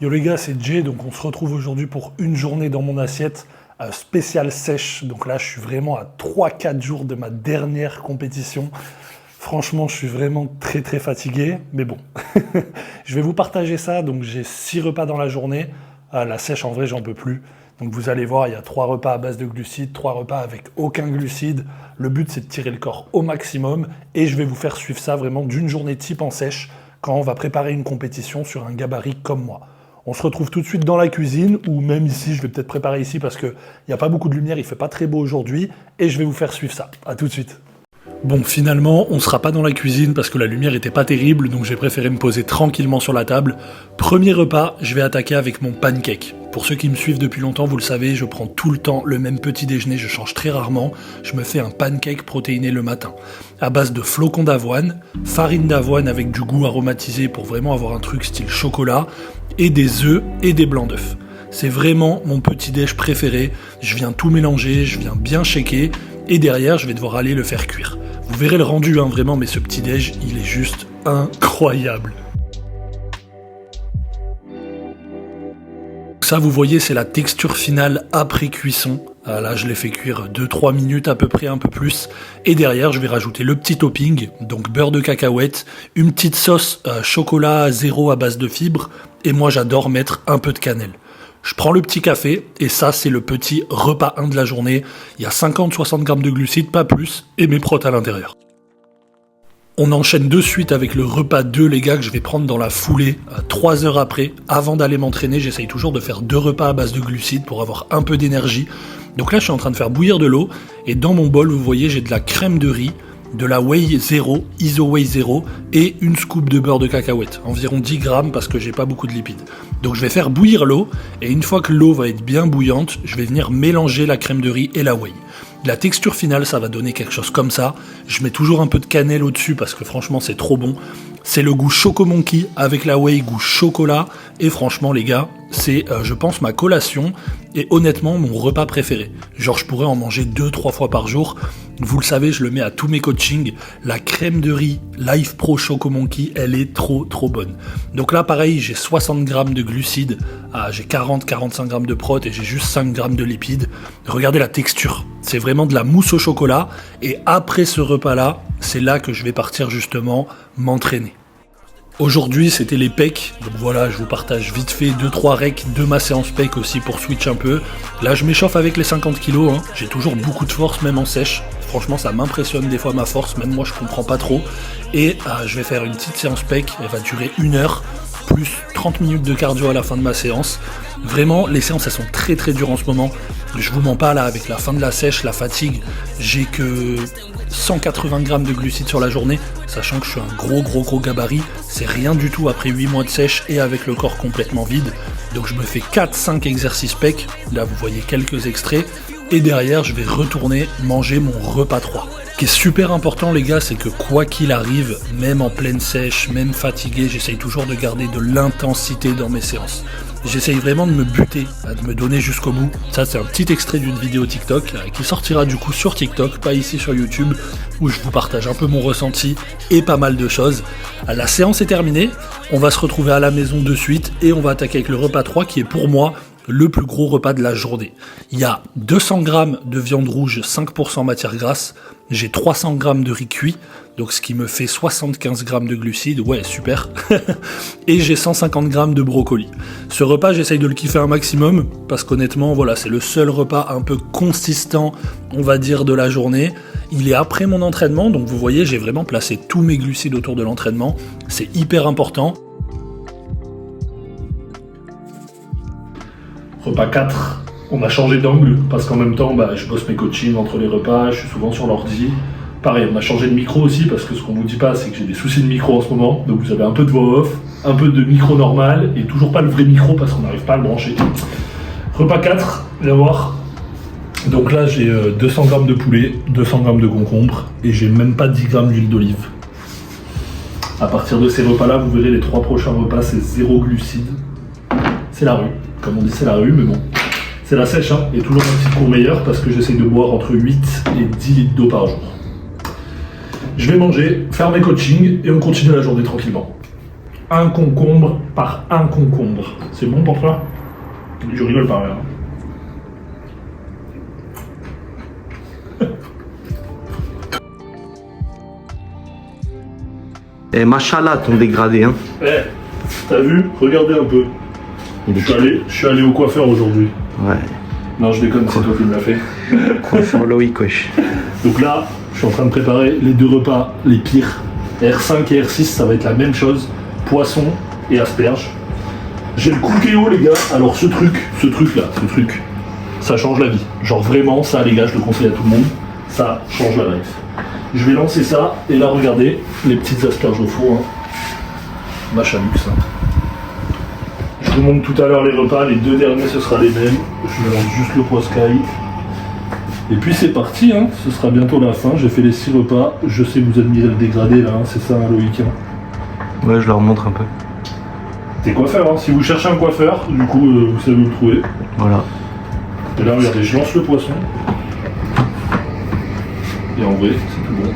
Yo les gars, c'est Jay, donc on se retrouve aujourd'hui pour une journée dans mon assiette spéciale sèche. Donc là, je suis vraiment à 3-4 jours de ma dernière compétition. Franchement, je suis vraiment très très fatigué, mais bon. Je vais vous partager ça, donc j'ai 6 repas dans la journée. La sèche, en vrai, j'en peux plus. Donc vous allez voir, il y a 3 repas à base de glucides, 3 repas avec aucun glucide. Le but, c'est de tirer le corps au maximum. Et je vais vous faire suivre ça vraiment d'une journée type en sèche quand on va préparer une compétition sur un gabarit comme moi. On se retrouve tout de suite dans la cuisine, ou même ici, je vais peut-être préparer ici parce qu'il n'y a pas beaucoup de lumière, il ne fait pas très beau aujourd'hui, et je vais vous faire suivre ça. A tout de suite. Bon, finalement, on ne sera pas dans la cuisine parce que la lumière n'était pas terrible, donc j'ai préféré me poser tranquillement sur la table. Premier repas, je vais attaquer avec mon pancake. Pour ceux qui me suivent depuis longtemps, vous le savez, je prends tout le temps le même petit déjeuner, je change très rarement. Je me fais un pancake protéiné le matin, à base de flocons d'avoine, farine d'avoine avec du goût aromatisé pour vraiment avoir un truc style chocolat, et des œufs et des blancs d'œufs. C'est vraiment mon petit déj préféré. Je viens tout mélanger, je viens bien shaker, et derrière, je vais devoir aller le faire cuire. Vous verrez le rendu, vraiment, mais ce petit déj, il est juste incroyable. Ça, vous voyez, c'est la texture finale après cuisson. Là, je l'ai fait cuire 2-3 minutes à peu près, un peu plus. Et derrière, je vais rajouter le petit topping, donc beurre de cacahuète, une petite sauce chocolat zéro à base de fibres, et moi, j'adore mettre un peu de cannelle. Je prends le petit café, et ça, c'est le petit repas 1 de la journée. Il y a 50-60 grammes de glucides, pas plus, et mes protéines à l'intérieur. On enchaîne de suite avec le repas 2, les gars, que je vais prendre dans la foulée, 3 heures après. Avant d'aller m'entraîner, j'essaye toujours de faire 2 repas à base de glucides pour avoir un peu d'énergie. Donc là, je suis en train de faire bouillir de l'eau, et dans mon bol, vous voyez, j'ai de la crème de riz, de la whey 0, iso whey 0, et une scoop de beurre de cacahuète, environ 10 grammes parce que j'ai pas beaucoup de lipides. Donc je vais faire bouillir l'eau, et une fois que l'eau va être bien bouillante, je vais venir mélanger la crème de riz et la whey. La texture finale, ça va donner quelque chose comme ça. Je mets toujours un peu de cannelle au-dessus parce que franchement, c'est trop bon. C'est le goût Choco Monkey avec la whey, goût chocolat. Et franchement, les gars, c'est, je pense, ma collation et honnêtement, mon repas préféré. Genre, je pourrais en manger 2-3 fois par jour. Vous le savez, je le mets à tous mes coachings. La crème de riz Life Pro Choco Monkey, elle est trop bonne. Donc là, pareil, j'ai 60 grammes de glucides, j'ai 40-45 grammes de prot et j'ai juste 5 grammes de lipides. Regardez la texture. C'est vraiment de la mousse au chocolat. Et après ce repas-là, c'est là que je vais partir justement m'entraîner. Aujourd'hui, c'était les pecs, donc voilà, je vous partage vite fait 2-3 recs de ma séance pec aussi pour switch un peu. Là, je m'échauffe avec les 50 kilos, j'ai toujours beaucoup de force, même en sèche. Franchement, ça m'impressionne des fois ma force, même moi je comprends pas trop. Et je vais faire une petite séance pec, elle va durer 1 heure, plus 30 minutes de cardio à la fin de ma séance. Vraiment, les séances, elles sont très dures en ce moment. Je vous mens pas là, avec la fin de la sèche, la fatigue, j'ai que 180 grammes de glucides sur la journée, sachant que je suis un gros gabarit, c'est rien du tout après 8 mois de sèche et avec le corps complètement vide. Donc je me fais 4-5 exercices pec, là vous voyez quelques extraits, et derrière je vais retourner manger mon repas 3. Ce qui est super important les gars, c'est que quoi qu'il arrive, même en pleine sèche, même fatigué, j'essaye toujours de garder de l'intensité dans mes séances. J'essaye vraiment de me buter, de me donner jusqu'au bout. Ça, c'est un petit extrait d'une vidéo TikTok qui sortira du coup sur TikTok, pas ici sur YouTube, où je vous partage un peu mon ressenti et pas mal de choses. La séance est terminée, on va se retrouver à la maison de suite et on va attaquer avec le repas 3 qui est pour moi le plus gros repas de la journée. Il y a 200 grammes de viande rouge, 5% matière grasse, j'ai 300 grammes de riz cuit, donc ce qui me fait 75 grammes de glucides, ouais super, et j'ai 150 grammes de brocoli. Ce repas, j'essaye de le kiffer un maximum, parce qu'honnêtement, voilà, c'est le seul repas un peu consistant, on va dire, de la journée. Il est après mon entraînement, donc vous voyez, j'ai vraiment placé tous mes glucides autour de l'entraînement, c'est hyper important. Repas 4, on a changé d'angle parce qu'en même temps je bosse mes coachings entre les repas, je suis souvent sur l'ordi. Pareil, on a changé de micro aussi parce que ce qu'on vous dit pas c'est que j'ai des soucis de micro en ce moment, donc vous avez un peu de voix off, un peu de micro normal et toujours pas le vrai micro parce qu'on n'arrive pas à le brancher. Repas 4, viens voir. Donc là j'ai 200 grammes de poulet, 200 grammes de concombre et j'ai même pas 10 grammes d'huile d'olive. À partir de ces repas là, vous verrez les 3 prochains repas c'est 0 glucides. C'est la rue. Comme on dit, c'est la rue, mais bon, c'est la sèche, et toujours un petit cours meilleur parce que j'essaye de boire entre 8 et 10 litres d'eau par jour. Je vais manger, faire mes coachings et on continue la journée tranquillement. un concombre par un concombre. C'est bon pour toi? Je rigole pas rien. Et machallah ton dégradé, hein. Eh, t'as vu? Regardez un peu. Je suis allé au coiffeur aujourd'hui. Ouais. Non, je déconne, c'est toi qui me l'as fait. Coiffeur Loïc, wesh. Donc là, je suis en train de préparer les deux repas les pires. R5 et R6, ça va être la même chose. Poisson et asperges. J'ai le cookéo, les gars. Alors ce truc, ça change la vie. Genre vraiment, ça, les gars, je le conseille à tout le monde. Ça change la life. Je vais lancer ça, et là, regardez, les petites asperges au four. Hein. Machin luxe. Hein. Je vous montre tout à l'heure les repas, les deux derniers, ce sera les mêmes. Je mélange juste le poiscaille. Et puis c'est parti, hein. Ce sera bientôt la fin. J'ai fait les 6 repas. Je sais que vous admirez le dégradé, là, hein. C'est ça, hein, Loïc. Hein. Ouais, je leur montre un peu. T'es coiffeur, hein. Si vous cherchez un coiffeur, du coup, vous savez où le trouver. Voilà. Et là, regardez, je lance le poisson. Et en vrai, c'est tout bon.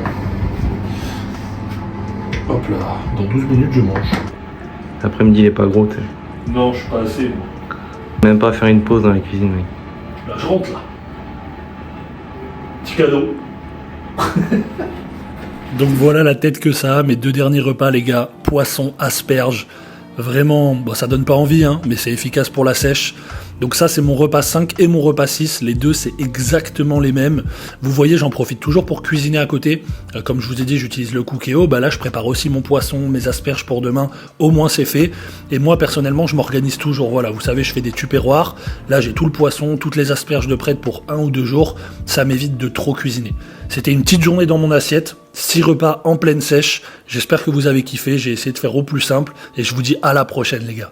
Hop là, dans 12 minutes, je mange. L'après-midi, il est pas gros, t'sais. Non, je suis pas assez. Même pas faire une pause dans la cuisine, oui. Là, je rentre, là. Petit cadeau. Donc voilà la tête que ça a, mes 2 derniers repas, les gars. Poisson, asperges. Vraiment, bon, ça donne pas envie, hein, mais c'est efficace pour la sèche. Donc ça, c'est mon repas 5 et mon repas 6. Les deux, c'est exactement les mêmes. Vous voyez, j'en profite toujours pour cuisiner à côté. Comme je vous ai dit, j'utilise le cookéo. Bah là, je prépare aussi mon poisson, mes asperges pour demain. Au moins, c'est fait. Et moi, personnellement, je m'organise toujours. Voilà, vous savez, je fais des tupperwares. Là, j'ai tout le poisson, toutes les asperges de prête pour 1 ou 2 jours. Ça m'évite de trop cuisiner. C'était une petite journée dans mon assiette. 6 repas en pleine sèche. J'espère que vous avez kiffé. J'ai essayé de faire au plus simple. Et je vous dis à la prochaine, les gars.